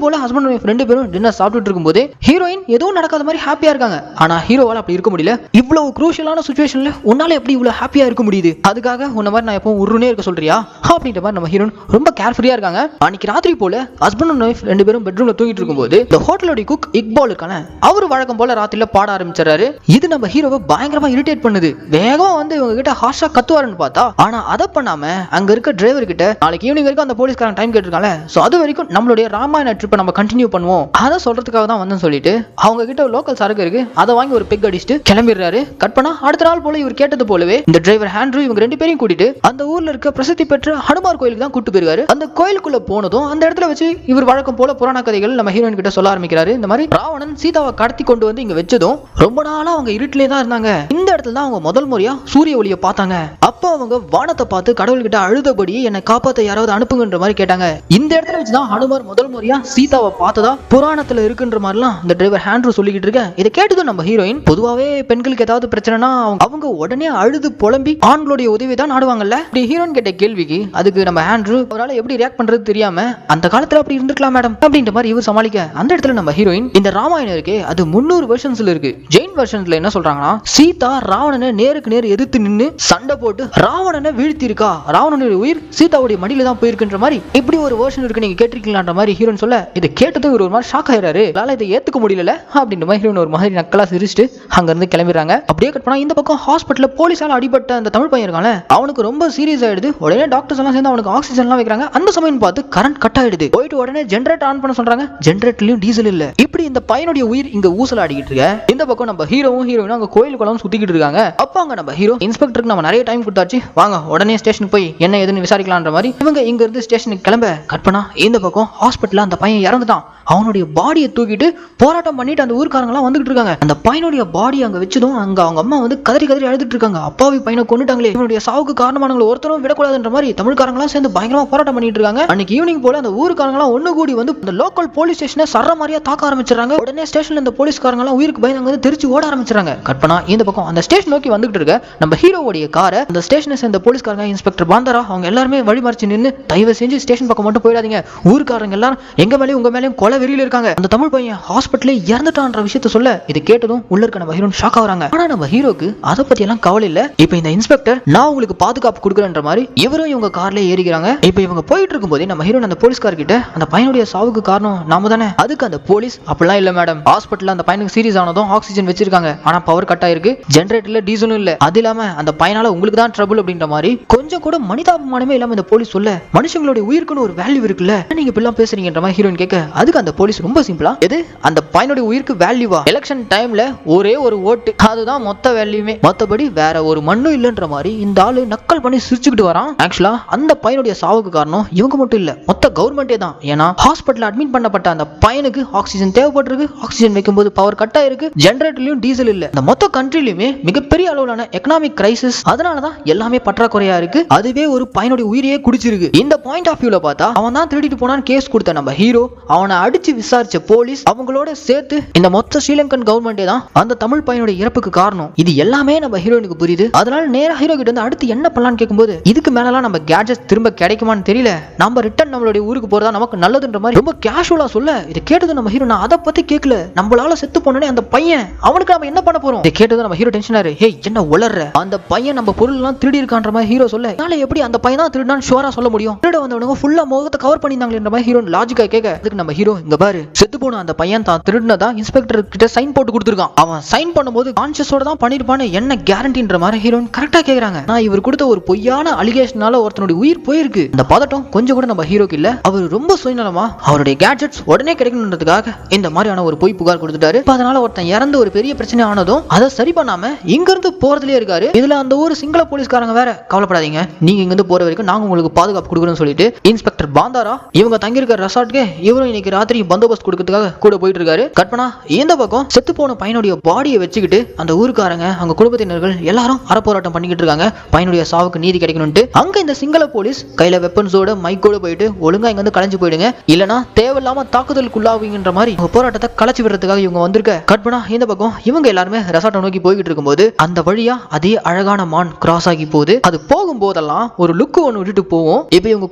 போல ஹஸ்பண்ட் அண்ட் ஒய்ஃப் ரெண்டு பேரும் டின்னர் சாப்பிட்டுட்டு இருக்கும்போது ஹீரோயின் எதுவும் நடக்காத மாதிரி ஹாப்பியா இருக்காங்க. ஆனா ஹீரோவால அப்படி இருக்க முடியல. இவ்வளவு குரூஷியலான சிச்சுவேஷன்ல உன்னால எப்படி இவ்வளவு ஹாப்பியா இருக்க முடியுது? அதுக்காக உன்ன மாதிரி நான் எப்பவும் உருனே இருக்க சொல்றியா அப்படின்ற மாதிரி நம்ம ஹீரோன் ரொம்ப கேர்ஃபுல்லா இருக்காங்க. அன்னைக்கு ராத்திரி போல ஹஸ்பண்ட் அண்ட் ஒய்ஃப் ரெண்டு பேரும் பெட்ரூம்ல தூங்கிட்டு இருக்கும்போது இந்த ஹோட்டலோட குக் இக்பால் இருக்கான அவரு வழக்கம் போல ராத்திரில பாட ஆரம்பிச்சாரு. இது நம்ம ஹீரோவை பயங்கரமா இரிட்டேட் பண்ணுது. வேகமா வந்து இவங்க கிட்ட ஹார்ஷா கத்துவாருன்னு பார்த்தா ஆனா அதை பண்ணாம அங்க இருக்க டிரைவர் கிட்ட நாளைக்கு ஈவினிங் வரைக்கும் அந்த போலீஸ்காரன் டைம் கேட்டிருக்காங்க. சோ அது வரைக்கும் நம்மளுடைய ராமாயண ட்ரிப்பை நம்ம கண்டினியூ பண்ணுவோம் அதை சொல்றதுக்காக தான் வந்து சொல்லிட்டு அவங்க கிட்ட லோக்கல் சரக்கு இருக்கு அதை வாங்கி ஒரு பெக் அடிச்சுட்டு கிளம்பிடுறாரு. கட் பண்ணா அடுத்த நாள் போல இவர் கேட்டது போலவே இந்த டிரைவர் ஹேண்ட்ரூ இவங்க ரெண்டு பேரையும் கூட்டிட்டு அந்த ஊர்ல இருக்க பிரசித்தி பெற்ற ஹனுமார் கோயிலுக்கு தான் கூட்டு போயிருக்காரு. அந்த கோயிலுக்குள்ள போனதும் அந்த இடத்துல வச்சு இவர் வழக்கம் போல புராண கதைகள் நம்ம ஹீரோயின் கிட்ட சொல்ல ஆரம்பிக்கிறாரு. இந்த மாதிரி ராவணன் சீதாவை கடத்தி கொண்டு வந்து இங்க வச்சதும் ரொம்ப நாளா அவங்க இருட்டிலே தான் இருந்தாங்க. இந்த இடத்துல தான் அவங்க முதல் முறையா சூரிய ஒளியை பார்த்தாங்க. அப்போ அவங்க வானத்தை பார்த்து கடவுள்கிட்ட அழுதபடி என்னை காப்பாத்த யாராவது அனுப்புங்கன்ற மாதிரி கேட்டாங்க. இந்த இடத்துல வச்சுதான் ஹனுமார் முதல் முறையா சீதாவை பார்த்ததா புராணத்துல இருக்குன்ற மாதிரிலாம் இந்த டிரைவர் ஹேண்ட்ரூ சொல்லிக்கிட்டு இருக்க. இதை கேட்டதும் நம்ம ஹீரோயின் பொதுவாவே பெண்களுக்கு ஏதாவது பிரச்சனைனா அவங்க உடனே அழுது புலம்பி ஆண்களுடைய உதவி தான் நாடுவாங்கல்ல. இப்படி ஹீரோயின் கேட்ட கேள்விக்கு அதுக்கு நம்ம ஹேண்ட்ரூ அவரால் எப்படி ரியாக்ட் பண்றது தெரியாம அந்த காலத்துல அப்படி இருந்திருக்கலாம் மேடம் அப்படின்ற மாதிரி இவர் சமாளிக்க அந்த இடத்துல நம்ம ஹீரோயின் இந்த ராமாயணம் இருக்கே அது 300 வெர்ஷன்ஸ்ல இருக்கு. ஜெயின் வெர்ஷன்ஸ்ல என்ன சொல்றாங்கன்னா சீதா ராவணனை நேருக்கு நேர் எதிர்த்து நின்னு சண்டை போட்டு ராவணனை வீழ்த்தி இருக்கா. ராவணனுடைய உயிர் சீதாவுடைய மடியில தான் போயிருக்குன்ற மாதிரி இப்படி ஒரு வெர்ஷன் இருக்கு. நீங்க கேட்டிருக்கீங்களான்ற மாதிரி ஹீரோயின் சொல்ல இதை கேட்டதும் ஒரு மாதிரி ஷாக் ஆயிராரு. அதனால இதை ஏத்துக்க முடியல அப்படின்ற மாதிரி ஹீரோயின் ஒரு மாதிரி நக்கலா சிரிச்சுட்டு அங்க இருந்து கிளம்பிடுறாங்க. அப்படியே கட் பண்ணா இந்த பக்கம் ஹாஸ்பிட்டல்ல போலீஸால அடிபட்ட அந்த தமிழ் பையன் இருக்காங்க அவனுக்கு ரொம்ப சீரியஸ் ஆயிடுது. உடனே டாக்டர்ஸ் எல்லாம் சேர்ந்து அவனுக்கு ஆக்சிஜன் எல்லாம் வைக்கிறாங்க. அந்த சமயம் பார்த்து கரண்ட் கட் ஆயிடுது. போயிட்டு உடனே ஜெனரேட்டர் ஆன் பண்ண சொல்றாங்க. ஜெனரேட்டர்லயும் டீசல் இல்ல. இப்படி இந்த பையனுடைய உயிர் இங்க ஊசல் ஆடிக்கிட்டு இருக்க. இந்த பக்கம் நம்ம ஹீரோவும் ஹீரோயினும் அங்க கோயிலுக்குள்ள சுத்திக்கிட்டு இருக்காங்க. அப்ப அங்க நம்ம ஹீரோ இன்ஸ்பெக்டருக்கு நம்ம நிறைய டைம் கொடுத்தாச்சு வாங்க உடனே ஸ்டேஷனுக்கு போய் என்ன ஏதுன்னு விசாரிக்கலாம்ன்ற மாதிரி இவங்க இங்க இருந்து ஸ்டேஷனுக்கு கிளம்ப கட் பண்ணா இந்த பக்கம் ஹாஸ்பிட்டல்ல அந்த பையன் இறந்துட்டான். அவனுடைய பாடியை தூக்கிட்டு போராட்டம் பண்ணிட்டு அந்த ஊர்க்காரங்க எல்லாம் வந்துட்டு இருக்காங்க. அந்த பையனுடைய பாடி அங்க வச்சதும் அங்க அவங்க அம்மா வந்து கதறி கதறி அழுதுட்டு இருக்காங்க. அப்பாவி பையனை கொண்டுட்டாங்களே இவனுடைய சாவுக்கு காரணமானவங்களை ஒருத்தரும் விடக்கூடாதுன்ற மாதிரி தமிழ்காரங்க எல்லாம் சேர்ந்து பயங்கரமா போராட்டம் பண்ணிட்டு இருக்காங்க. அன்னைக்கு ஈவினிங் போல அந்த ஊர்க்காரங்க எல்லாம் ஒண்ணு கூடி வந்து இந்த லோக்கல் போலீஸ் ஸ்டேஷனை சர்ற மாதிரியா தாக்க ஆரம்பிச்சாங்க. உடனே ஸ்டேஷன்ல இந்த போலீஸ்காரங்க எல்லாம் உயிருக்கு பயந்து வந்து திருச்சி ஓட ஆரம்பிச்சாங்க. கட் பண்ணா இந்த பக்கம் அந்த ஸ்டேஷன் நோக்கி வந்துட்டு இருக்க நம்ம ஹீரோவுடைய காரை அந்த ஸ்டேஷனை சேர்ந்த போலீஸ்காரங்க இன்ஸ்பெக்டர் பாந்தாரா அவங்க எல்லாருமே வழிமறிச்சு நின்று தயவு செஞ்சு ஸ்டேஷன் பக்கம் மட்டும் போயிடாதீங்க ஊர்க்காரங்க எல்லாரும் எங்க மேலேயும் உங்க மேலேயும் கொலை வெறியில இருக்காங்க. அந்த தமிழ் பையன் ஹாஸ்பிட்டலே இறந்துட்டான்ற விஷயத்த சொல்ல இது கேட்டதும் உள்ள இருக்க நம்ம ஹீரோன் ஷாக் ஆகுறாங்க. ஆனா நம்ம ஹீரோக்கு அதை பத்தி எல்லாம் கவலை இல்ல. இப்ப இந்த இன்ஸ்பெக்டர் நான் உங்களுக்கு பாதுகாப்பு கொடுக்குறேன்ற மாதிரி இவரும் இவங்க கார்ல ஏறிக்கிறாங்க. இப்ப இவங்க போயிட்டு இருக்கும் போதே நம்ம ஹீரோன் அந்த போலீஸ்கார் கிட்ட அந்த பையனுடைய சாவுக்கு காரணம் நாம தானே. அதுக்கு அந்த போலீஸ் அப்படிலாம் இல்ல மேடம் ஹாஸ்பிட்டல்ல அந்த பையனுக்கு சீரியஸ் ஆனதும் ஆக்சிஜன் வச்சிருக்காங்க ஆனா பவர் கட் ஆயிருக்கு ஜெனரேட்டர்ல டீசலும் இல்ல அது இல்லாம அந்த பையனால உங்களுக்கு தான் ட்ரபிள் அப்படின்ற மாதிரி கொஞ்சம் கூட மனிதாபிமானமே இல்லாம இந்த போலீஸ் சொல்ல மனுஷங்களுடைய உயிருக்குன்னு ஒரு வேல்யூ இருக்குல்ல நீங்க இப்படிலாம் பேசுறீங்கன்ற மாதிரி ஹீரோயின் கேட்க அதுக்கு அந்த போலீஸ் ரொம்ப சிம்பிளா எது அந்த பையனுடைய உயிருக்கு வேல்யூவா எலெக்ஷன் டைம்ல ஒரே ஒரு ஓட்டு அதுதான் மொத்த வேல்யூமே மத்தபடி வேற ஒரு மண்ணும் இல்லன்ற மாதிரி இந்த ஆளு நக்கல் பண்ணி சிரிச்சுக்கிட்டு வரான். ஆக்சுவலா அந்த பையனுடைய சாவுக்கு காரணம் இவங்க மட்டும் இல்ல மொத்த கவர்மெண்டே தான். ஏன்னா ஹாஸ்பிட்டல் அட்மிட் பண்ணப்பட்ட அந்த பையனுக்கு ஆக்சிஜன் தேவைப்பட்டிருக்கு ஆக்சிஜன் வைக்கும்போது பவர் கட் ஆயிருக்கு ஜெனரேட்டர்லயும் டீசல் இல்ல. இந்த மொத்த கண்ட்ரிலயுமே மிகப்பெரிய அளவிலான எக்கனாமிக் கிரைசிஸ் அதனாலதான் எல்லாமே பற்றாக்குறையா இருக்கு. அதுவே ஒரு பையனுடைய உயிரையே குடிச்சிருக்கு. இந்த பாயிண்ட் ஆஃப் வியூல பார்த்தா அவன் தான் திருடிட்டு போனான்னு கேஸ் கொடுத்த நம்ம ஹீரோ அவனை அடிச்சு விசாரிச்ச போலீஸ் அவங்களோட சேர்த்து இந்த மொத்த ஸ்ரீலங்கன் கவர்மெண்டே தான் அந்த தமிழ் பையனுடைய இறப்புக்கு காரணம். இது எல்லாமே நம்ம ஹீரோனுக்கு புரியுது. அதனால நேரா ஹீரோ கிட்ட இருந்து அடுத்து என்ன பண்ணலாம்னு கேட்கும்போது இதுக்கு மேலலாம் நம்ம கேட்ஜெட்ஸ் திரும்ப கிடைக்குமான்னு தெரியல நம்ம ரிட்டர்ன் நம்மளுடைய ஊருக்கு போறதா நமக்கு நல்லதுன்ற மாதிரி ரொம்ப கேஷுவலா சொல்ல இதை கேட்டது நம்ம ஹீரோ நான் அதை பத்தி கேட்கல நம்மளால செத்து போனே அந்த பையன் அவனுக்கு நம்ம என்ன பண்ண போறோம். இதை கேட்டது நம்ம ஹீரோ டென்ஷன் ஆரு. ஹே என்ன உளர்ற அந்த பையன் நம்ம பொருள் எல்லாம் திருடி இருக்கான்ற மாதிரி ஹீரோ சொல்ல அதனால எப்படி அந்த பையன் தான் திருடான்னு ஷுவரா சொல்ல முடியும். திருட வந்தவனுங்க ஃபுல்லா முகத்தை கவர் பண்ணிருந்தாங்களேன்ற மாதிரி ஹீரோ லாஜிக்கா கேட்க அதுக்கு நம்ம ஹீரோ இங்க பாரு செத்து போன அந்த பையன் தான் திருடினதா இன்ஸ்பெக்டர் கிட்ட சைன் போட்டு கொடுத்துருக்கான். அவன் சைன் பண்ணும்போது கான்ஷியஸோட தான் பண்ணிருப்பான்னு என்ன கேரண்டின்ற மாதிரி ஹீரோயின் கரெக்டா கேக்குறாங்க. நான் இவர் கொடுத்த ஒரு பொய்யான அலிகேஷனால ஒருத்தனுடைய உயிர் போயிருக்கு. இந்த பதட்டம் கொஞ்சம் கூட நம்ம ஹீரோக்கு இல்ல. அவர் ரொம்ப சுயநலமா அவருடைய கேட்ஜெட்ஸ் உடனே கிடைக்கணுன்றதுக்காக இந்த மாதிரியான ஒரு பொய் புகார் கொடுத்துட்டாரு. அதனால ஒருத்தன் இறந்து ஒரு பெரிய பிரச்சனை ஆனதும் அதை சரி பண்ணாம இங்க இருந்து போறதுலயே இருக்காரு. இதுல அந்த ஒரு சிங்கள போலீஸ்காரங்க வேற கவலைப்படாதீங்க நீங்க இங்க இருந்து போற வரைக்கும் நாங்க உங்களுக்கு பாதுகாப்பு கொடுக்குறோம்னு சொல்லிட்டு இன்ஸ்பெக்டர் பாந்தாரா இவங்க தங்கி இருக்க ரெசார்ட்க்கு இவரும் இன்னைக்கு ராத்திரி பந்தோபஸ்து கொடுக்க பண்றதுக்காக கூட போயிட்டு இருக்காரு. கற்பனா இந்த பக்கம் செத்து போன பையனுடைய பாடியை வச்சுக்கிட்டு அந்த ஊருக்காரங்க அவங்க குடும்பத்தினர்கள் எல்லாரும் அறப்போராட்டம் பண்ணிக்கிட்டு இருக்காங்க. பையனுடைய சாவுக்கு நீதி கிடைக்கணும்ட்டு. அங்க இந்த சிங்கள போலீஸ் கையில வெப்பன்ஸோட மைக்கோட போயிட்டு ஒழுங்கா இங்க வந்து கலைஞ்சு போயிடுங்க, இல்லனா தேவையில்லாம தாக்குதலுக்குள்ளாவீங்கன்ற மாதிரி போராட்டத்தை கலைச்சு விடுறதுக்காக இவங்க வந்திருக்க. கற்பனா இந்த பக்கம் இவங்க எல்லாருமே ரெசார்ட்டை நோக்கி போய்கிட்டு இருக்கும்போது அந்த வழியா அதே அழகான மான் கிராஸ் ஆகி போகுது. அது போகும்போதெல்லாம் ஒரு லுக்கு ஒன்று விட்டுட்டு போவோம். இப்போ இவங்க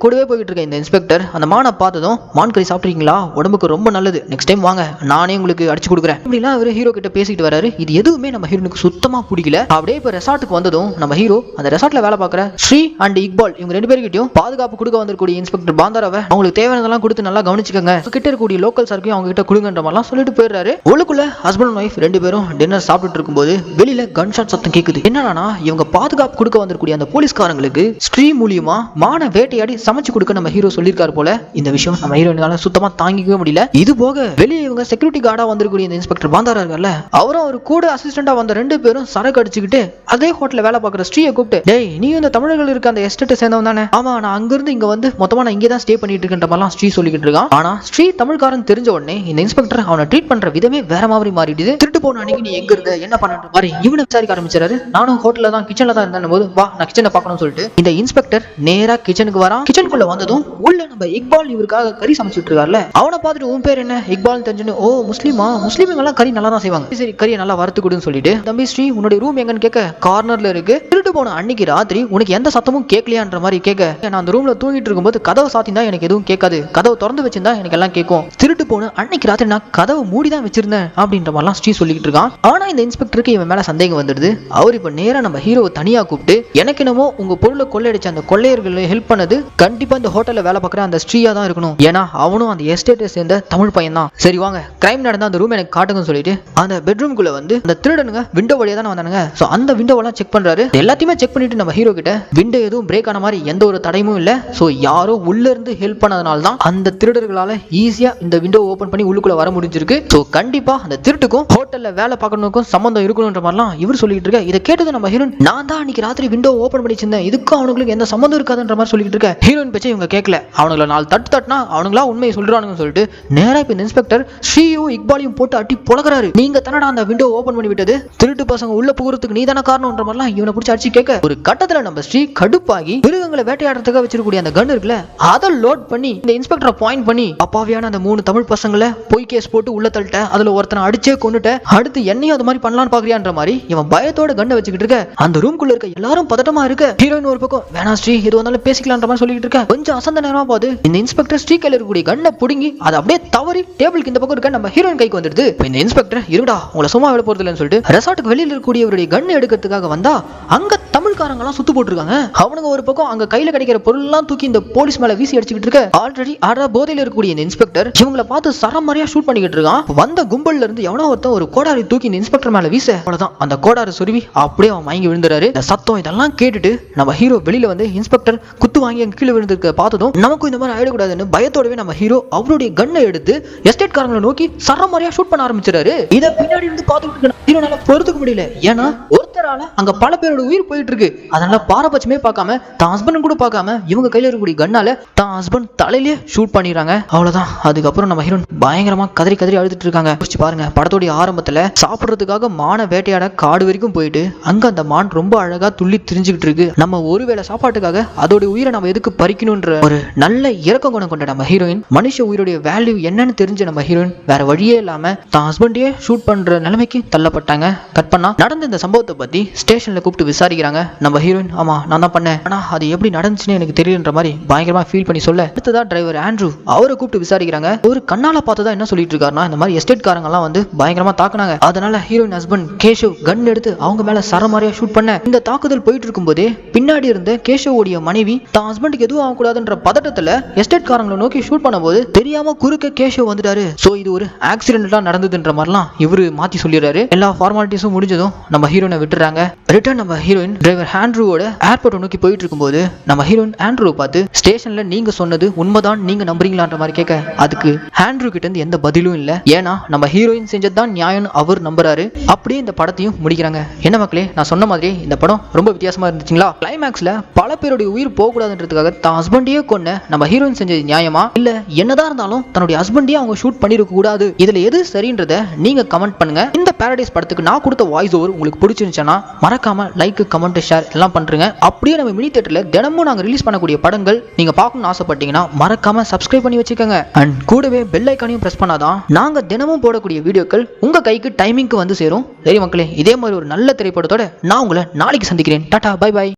கூடவே போயிட்டு இருக்க இந்த இன்ஸ்பெக்டர் அந்த மானை பார்த்ததும், மான் கறி சாப்பிட்றீங்களா, உடம்புக்கு ரொம்ப நல்லது, நெக்ஸ்ட் டைம் வாங்க நானே உங்களுக்கு அடிச்சு கொடுக்குறேன் அப்படிலாம் அவர் ஹீரோ கிட்ட பேசிட்டு வராரு. இது எதுவுமே நம்ம ஹீரோனுக்கு சுத்தமா பிடிக்கல. அப்படியே இப்போ ரெசார்ட்டுக்கு வந்ததும் நம்ம ஹீரோ அந்த ரெசார்ட்ல வேலை பார்க்குற ஸ்ரீ அண்ட் இக்பால் இவங்க ரெண்டு பேர்கிட்டயும் பாதுகாப்பு கொடுக்க வந்திருக்கூடிய இன்ஸ்பெக்டர் பாந்தாராவை அவங்களுக்கு தேவையானதெல்லாம் கொடுத்து நல்லா கவனிச்சுக்கங்க, கிட்ட இருக்கக்கூடிய லோக்கல் சார்க்கையும் அவங்க கிட்ட கொடுங்கன்ற மாதிரிலாம் சொல்லிட்டு போயிடுறாரு. உள்ளுக்குள்ள ஹஸ்பண்ட் அண்ட் ஒய்ஃப் ரெண்டு பேரும் டின்னர் சாப்பிட்டுட்டு இருக்கும்போது வெளியில கன் ஷாட் சத்தம் கேட்குது. என்னன்னா இவங்க பாதுகாப்பு கொடுக்க வந்திருக்கூடிய அந்த போலீஸ்காரங்களுக்கு ஸ்ரீ மூலியமா மான வேட்டையாடி சமைச்சு கொடுக்க நம்ம ஹீரோ சொல்லியிருக்காரு போல. இந்த விஷயம் நம்ம ஹீரோயினால சுத்தமா தாங்கிக்கவே முடியல. இது போக வெளியே இவங்க செக்யூரிட்டி கார்டா வந்திருக்கூடிய இந்த இன்ஸ்பெக்டர் பாந்தாரா இருக்கார்ல, அவரும் அவர் கூட அசிஸ்டண்டா வந்த ரெண்டு பேரும் சரக்கு அடிச்சுக்கிட்டு அதே ஹோட்டல்ல வேலை பார்க்குற ஸ்ரீயை கூப்பிட்டு, டேய் நீ இந்த தமிழர்கள் இருக்க அந்த எஸ்டேட்டை சேர்ந்தவன் தானே? ஆமா, நான் அங்கிருந்து இங்க வந்து மொத்தமா நான் இங்கே தான் ஸ்டே பண்ணிட்டு இருக்கின்ற மாதிரிலாம் ஸ்ரீ சொல்லிக்கிட்டு இருக்கான். ஆனா ஸ்ரீ தமிழ்காரன் தெரிஞ்ச உடனே இந்த இன்ஸ்பெக்டர் அவனை ட்ரீட் பண்ற விதமே வேற மாதிரி மாறிடுது. திருட்டு போன அன்னைக்கு நீ எங்க இருந்த என்ன பண்ணுற மாதிரி இவனை விசாரிக்க ஆரம்பிச்சாரு. நானும் ஹோட்டல்ல தான் கிச்சன்ல தான் இருந்தேன் போது, வா நான் கிச்சனை பார்க்கணும்னு சொல்லிட்டு இந்த இன்ஸ்பெக்டர் நேரா கிச்சனுக்கு வரான். கிச்சனுக்குள்ள வந்ததும் உள்ள நம்ம இக்பால் இவருக்காக கறி சமைச்சிட்டு இருக்காருல்ல, அவனை பார்த்துட்டு உன் பேர் என்ன இக்பால் தெரிஞ்சுன்னு, ஓ முஸ்லீமா, முஸ்லீம்ங்க எல்லாம் கறி நல்லா தான் செய்வாங்க, சரி கறியை நல்லா வறுத்து கொடுன்னு சொல்லிட்டு, தம்பி ஸ்ரீ உன்னுடைய ரூம் எங்கன்னு கேட்க, கார்னர்ல இருக்கு. திருட்டு போன அன்னைக்கு ராத்திரி உனக்கு எந்த சத்தமும் கேட்கலையான்ற மாதிரி கேட்க, நான் அந்த ரூம்ல தூங்கிட்டு இருக்கும்போது கதவை சாத்தினா எனக்கு எதுவும் கேட்காது, கதவை திறந்து வச்சிருந்தா எனக்கு எல்லாம் கேட்கும், திருட்டு போன அன்னைக்கு ராத்திரி நான் கதவை மூடி தான் வச்சிருந்தேன் அப்படின்ற மாதிரிலாம் ஸ்ரீ சொல்லிட்டு இருக்கான். ஆனா இந்த இன்ஸ்பெக்டருக்கு இவன் மேல சந்தேகம் வந்துடுது. அவர் இப்ப நேரா நம்ம ஹீரோவை தனியா கூப்பிட்டு, எனக்கு என்னமோ உங்க பொருளை கொள்ளையடிச்ச அந்த கொள்ளையர்களை ஹெல்ப் பண்ணது கண்டிப்பா இந்த ஹோட்டல்ல வேலை பார்க்குற அந்த ஸ்ரீயா தான் இருக்கணும், ஏன்னா அவனும் அந்த எஸ்டேட்டை சேர்ந்த தமிழ் பையன் தான், சரி வாங்க கிரைம் நடந்த அந்த ரூம் எனக்கு காட்டுங்கன்னு சொல்லிட்டு அந்த பெட்ரூம்குள்ள வந்து அந்த திருடனுங்க விண்டோ வழியா தானே வந்தானுங்க, சோ அந்த விண்டோவெல்லாம் செக் பண்றாரு. எல்லாத்தையுமே செக் பண்ணிட்டு நம்ம ஹீரோ கிட்ட விண்டோ எதுவும் பிரேக் ஆன மாதிரி எந்த ஒரு தடையும் இல்ல, சோ யாரோ உள்ள இருந்து ஹெல்ப் பண்ணதுனால தான் அந்த திருடர்களால ஈஸியா இந்த விண்டோ ஓபன் பண்ணி உள்ளுக்குள்ள வர முடிஞ்சிருக்கு, சோ கண்டிப்பா அந்த திருட்டுக்கும் ஹோட்டல்ல வேலை பார்க்கறதுக்கும் சம்பந்தம் இருக்கணும்ன்ற மாதிரிலாம் இவர் சொல்லிட்டு இருக்க. இதை கேட்டது நம்ம ஹீரோயின், நான் தான் அன்னைக்கு ராத்திரி விண்டோ ஓபன் பண்ணி வச்சிருந்தேன், இதுக்கும் அவங்களுக்கு எந்த சம்பந்தம் இருக்காதுன்ற மாதிரி சொல்லிட்டு இருக்க. ஹீரோயின் பேச்சை இவங்க கேட்கல, அவங்கள நாலு தட்டுனா அவங்களா உண்மையை சொல்றானுங்கன்னு சொல்லிட்டு நேரா இப்ப இந்த இன்ஸ்பெக்டர் ஸ்ரீயும் இக்பாலையும் போட்டு அட்டி பொளக்குறாரு. நீங்க தானடா அந்த விண்டோ ஓபன் பண்ணி விட்டது, திருட்டு பசங்க உள்ள புகுறதுக்கு நீ தானே காரணம்ன்ற மாதிரிலாம் இவனை பிடிச்சி அடிச்சு கேட்க, ஒரு கட்டத்துல நம்ம ஸ்ரீ கடுப்பாகி மிருகங்களை வேட்டையாடுறதுக்காக வச்சிருக்கக்கூடிய அந்த கன் இருக்குல்ல அதை லோட் பண்ணி இந்த இன்ஸ்பெக்டரை பாயிண்ட் பண்ணி, அப்பாவியான அந்த 3 தமிழ் பசங்களை பொய் கேஸ் போட்டு உள்ள தள்ளிட்ட, அதுல ஒருத்தனை அடிச்சே கொண்டுட்ட, அடுத்து என்னையும் அது மாதிரி பண்ணலான்னு பாக்குறியான்ற மாதிரி இவன் பயத்தோட கண்ணை வச்சுக்கிட்டு இருக்க. அந்த ரூம்குள்ள இருக்க எல்லாரும் பதட்டமா இருக்க. ஹீரோயின் ஒரு பக்கம், வேணா ஸ்ரீ எது வந்தாலும் பேசிக்கலான்ற மாதிரி சொல்லிட்டு இருக்க. கொஞ்சம் அசந்த நேரமா போது இந்த இன்ஸ்பெக்டர் ஸ்ரீ கையில இருக்கக்கூடிய கண்ணை புடுங்கி அதை அப்படியே தவறி டேபிளுக்கு இந்த பக்கம் இருக்க நம்ம ஹீரோயின் கைக்கு வந்துடுது. இந்த இன்ஸ்பெக்டர் இருடா உங்களை சும்மா விட போறது இல்லைன்னு சொல்லிட்டு ரெசார்ட்டுக்கு வெளியில இருக்கக்கூடியவருடைய கண்ணை எடுக்கிறதுக்காக வந்தா அங்க தமிழ்காரங்க எல்லாம் சுத்து போட்டுருக்காங்க. அவனுங்க ஒரு பக்கம் அங்க கையில கிடைக்கிற பொருள் எல்லாம் தூக்கி இந்த போலீஸ் மேல வீசி அடிச்சுக்கிட்டு இருக்க. ஆல்ரெடி போதையில இருக்கக்கூடிய இந்த இன்ஸ்பெக்டர் இவங்களை பார்த்து சரமாரியா ஷூட் பண்ணிக்கிட்டு இருக்கான். வந்த கும்பல்ல இருந்து எவனோ ஒருத்தன் ஒரு கோடாரி தூக்கி இந்த இன்ஸ்பெக்டர் மேல வீச, அவ்வளவுதான் அந்த கோடாரி சொருவி அப்படியே அவன் மயங்கி விழுந்துறாரு. இந்த சத்தம் இதெல்லாம் கேட்டுட்டு நம்ம ஹீரோ வெளியில வந்து இன்ஸ்பெக்டர் குத்து வாங்கி அங்க கீழே விழுந்திருக்க பார்த்ததும் நமக்கும் இந்த மாதிரி ஆயிடக்கூடாதுன்னு பயத்தோடவே நம்ம ஹீரோ அவருடைய கண்ணை எடுத்து எஸ்டேட் காரங்களை நோக்கி சரமாரியா ஷூட் பண்ண ஆரம்பிச்சிடாரு. இத பின்னாடி இருந்து பார்த்துக்கிட்டு ஹீரோனால பொறுத்துக்க முடியல, ஏன்னா ஒருத்தரால அங்க பல பேரோட உயிர் போயிட்டு இருக்கு. அதனால பாரபட்சமே பார்க்காம தான் ஹஸ்பண்ட் கூட பார்க்காம இவங்க கையில இருக்கக்கூடிய கண்ணால தான் ஹஸ்பண்ட் தலையிலேயே ஷூட் பண்ணிடுறாங்க. அவ்வளவுதான். அதுக்கப்புறம் நம்ம ஹீரோன் பயங்கரமா கதறி கதறி அழுதுட்டு இருக்காங்க. யோசிச்சு பாருங்க, படத்தோடைய ஆரம்பத்துல சாப்பிடுறதுக்காக மான வேட்டையாட காடு வரைக்கும் போயிட்டு அங்க அந்த மான் ரொம்ப அழகா துள்ளி திரிஞ்சுக்கிட்டு இருக்கு. நம்ம ஒருவேளை சாப்பாட்டுக்காக அதோட உயிரை நம்ம எதுக்கு பறிக்கணும்ன்ற ஒரு நல்ல இரக்க குணம் கொண்ட நம்ம ஹீரோயின், மனுஷ உயிரோடைய வேல்யூ என்னன்னு தெரிஞ்ச நம்ம ஹீரோயின் வேற வழியே இல்லாம தான் ஹஸ்பண்டையே ஷூட் பண்ற நிலைமைக்கு தள்ளப்பட்டாங்க. கட் பண்ணா நடந்த இந்த சம்பவத்தை பத்தி ஸ்டேஷன்ல கூப்பிட்டு விசாரிக்கிறாங்க. நம்ம ஹீரோயின், ஆமா நான் தான் பண்ணேன், ஆனா அது எப்படி நடந்துச்சுன்னு எனக்கு தெரியலன்ற மாதிரி பயங்கரமா ஃபீல் பண்ணி சொல்ல, அடுத்ததா டிரைவர் ஆண்ட்ரூ அவரை கூப்பிட்டு விசாரிக்கிறாங்க. ஒரு கண்ணால பார்த்ததா என்ன சொல்லிட்டு இருக்காருன்னா, இந்த மாதிரி எஸ்டேட் காரங்க எல்லாம் வந்து பயங்கரமா தாக்குனாங்க, அதனால ஹீரோயின் ஹஸ்பண்ட் கேஷவ் கன் எடுத்து அவங்க மேல சரமாரியா ஷூட் பண்ண. இந்த தாக்குதல் போயிட்டு இருக்கும் போதே பின்னாடி இருந்த கேஷவோடைய மனைவி தான் ஹஸ்பண்டுக்கு எதுவும் ஆகக்கூடாதுன்ற பதட்டத்துல எஸ்டேட் காரங்களை நோக்கி ஷூட் பண்ண போது தெரியாம குறுக்க கேஷவ் வந்துட்டாரு. சோ இது ஒரு ஆக்சிடென்டா நடந்ததுன்ற மாதிரிலாம் இவரு மாத்தி சொல்லிடுறாரு. எல்லா ஃபார்மாலிட்டிஸும் முடிஞ்சதும் நம்ம ஹீரோயினை விட்டுறாங்க. ரிட்டர்ன் நம்ம ஹீரோயின் டிரைவர் டிரைவர் ஆண்ட்ரூவோட ஏர்போர்ட்டை நோக்கி போயிட்டு இருக்கும்போது நம்ம ஹீரோயின் ஆண்ட்ரூவை பார்த்து ஸ்டேஷன்ல நீங்க சொன்னது உண்மைதான், நீங்க நம்புறீங்களான்ற மாதிரி கேட்க அதுக்கு ஆண்ட்ரூ கிட்ட இருந்து எந்த பதிலும் இல்ல. ஏன்னா நம்ம ஹீரோயின் செஞ்சதுதான் நியாயம் அவர் நம்புறாரு. அப்படியே இந்த படத்தையும் முடிக்கிறாங்க. என்ன மக்களே, நான் சொன்ன மாதிரி இந்த படம் ரொம்ப வித்தியாசமா இருந்துச்சுங்களா? கிளைமேக்ஸ்ல பல பேருடைய உயிர் போகக்கூடாதுன்றதுக்காக தான் ஹஸ்பண்டையே கொன்ன நம்ம ஹீரோயின் செஞ்சது நியாயமா, இல்ல என்னதான் இருந்தாலும் தன்னுடைய ஹஸ்பண்டையே அவங்க ஷூட் பண்ணிருக்க கூடாது, இதுல எது சரின்றத நீங்க கமெண்ட் பண்ணுங்க. இந்த பாரடைஸ் படத்துக்கு நான் கொடுத்த வாய்ஸ் ஓவர் உங்களுக்கு பிடிச்சிருந்துச்சுன்னா மறக்காம லைக், கமெண்ட், ஷேர் எல்லாம் பண்றீங்க. அப்படியே நம்ம மினி தியேட்டர்ல தினமும் நாங்க ரிலீஸ் பண்ணக்கூடிய படங்கள் நீங்க பார்க்கணும்னு ஆசைப்பட்டீங்கன்னா மறக்காம சப்ஸ்கிரைப் பண்ணி வச்சுக்கோங்க. அண்ட் கூடவே பெல் ஐக்கானையும் பிரஸ் பண்ணாதான் நாங்க தினமும் போடக்கூடிய வீடியோக்கள் உங்க கைக்கு டைமிங்க்கு வந்து சேரும். சரி மக்களே, இதே மாதிரி ஒரு நல்ல திரைப்படத்தோட நான் உங்களை நாளைக்கு சந்திக்கிறேன். Tata, bye by.